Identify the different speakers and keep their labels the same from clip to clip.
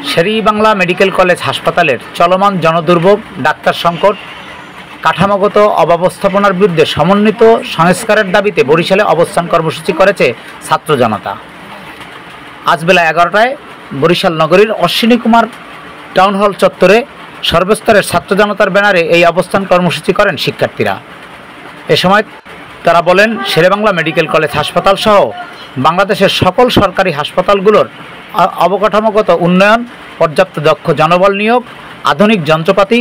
Speaker 1: Sher-e-Bangla medical college হাসপাতালের চলমান জনদুর্ভোগ, doctor সংকট, কাঠামোগত অব্যবস্থাপনার বিরুদ্ধে সমন্বিত সংস্কারের দাবিতে বরিশালে অবস্থান কর্মসূচি করেছে ছাত্র জনতা। আজ বেলা 11টায় বরিশাল নগরীর অশ্বিনী কুমার টাউন হল চত্বরে সর্বস্তরের ছাত্র জনতার ব্যানারে এই অবস্থান কর্মসূচি করেন শিক্ষার্থীরা। এ সময় তারা বলেন, শের-ই-বাংলা মেডিকেল কলেজ হাসপাতাল সহ বাংলাদেশের সকল সরকারি হাসপাতালগুলোর অবকাঠামোগত উন্নয়ন, পর্যাপ্ত দক্ষ জনবল নিয়োগ, আধুনিক যন্ত্রপাতি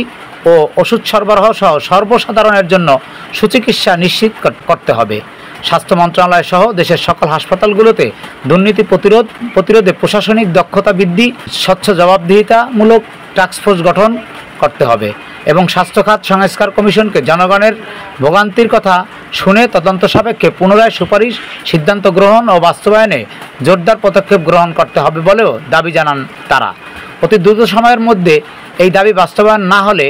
Speaker 1: ও ওষুধ সরবরাহ সহ সর্বসাধারণের জন্য সুচিকিৎসা নিশ্চিত করতে হবে। স্বাস্থ্য মন্ত্রণালয় সহ দেশের সকল হাসপাতালগুলোতে দুর্নীতি প্রতিরোধে প্রশাসনিক দক্ষতা বৃদ্ধি, স্বচ্ছ জবাবদিহিতামূলক টাস্কফোর্স গঠন করতে হবে এবং স্বাস্থ্য খাত সংস্কার কমিশনকে জনগণের ভোগান্তির কথা শুনে তদন্ত সাপেক্ষে পুনরায় সুপারিশ, সিদ্ধান্ত গ্রহণ ও বাস্তবায়নে জোরদার পদক্ষেপ গ্রহণ করতে হবে বলেও দাবি জানান তারা। অতি দ্রুত সময়ের মধ্যে এই দাবি বাস্তবায়ন না হলে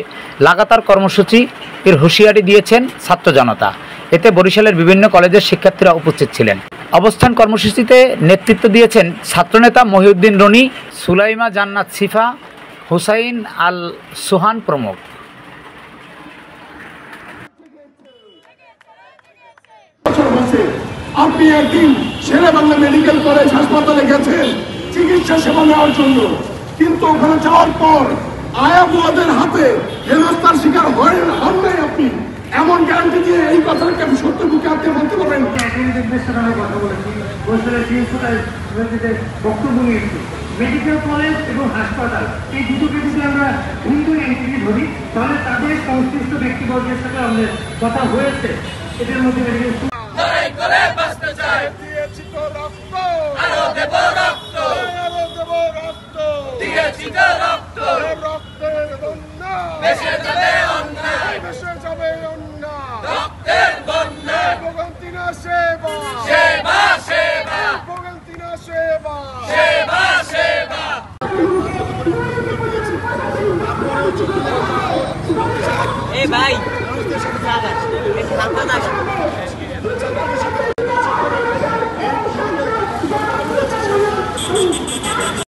Speaker 1: লাগাতার কর্মসূচির হুঁশিয়ারি দিয়েছেন ছাত্র জনতা। এতে বরিশালের বিভিন্ন কলেজের শিক্ষার্থীরা উপস্থিত ছিলেন। অবস্থান কর্মসূচিতে নেতৃত্ব দিয়েছেন ছাত্রনেতা মহিউদ্দিন রনি, সুলাইমা জান্নাত সিফা, হুসাইন আল সুহান প্রমুখ।
Speaker 2: আপনি একদিন শের-ই-বাংলা মেডিকেল কলেজ হাসপাতালে গেছেন চিকিৎসা সেবা নেওয়ার জন্য, কিন্তু ওখানে যাওয়ার পর আয়াবুয়াদের হাতে হেনস্থার শিকার হন নাই আপনি। এমন গ্যারান্টি দিয়ে এই কথাটাকে আমি সত্য বুকে আপনি বলতে পারবেন?
Speaker 3: বক্তব্য নিয়েছি মেডিকেল কলেজ এবং হাসপাতাল এই দুটোকে যদি আমরা ভিন্ন এন্টিটি ধরি, তাহলে তাদের সংশ্লিষ্ট ব্যক্তিবর্গের সাথে আমাদের কথা হয়েছে। এদের মধ্যে
Speaker 4: ভাই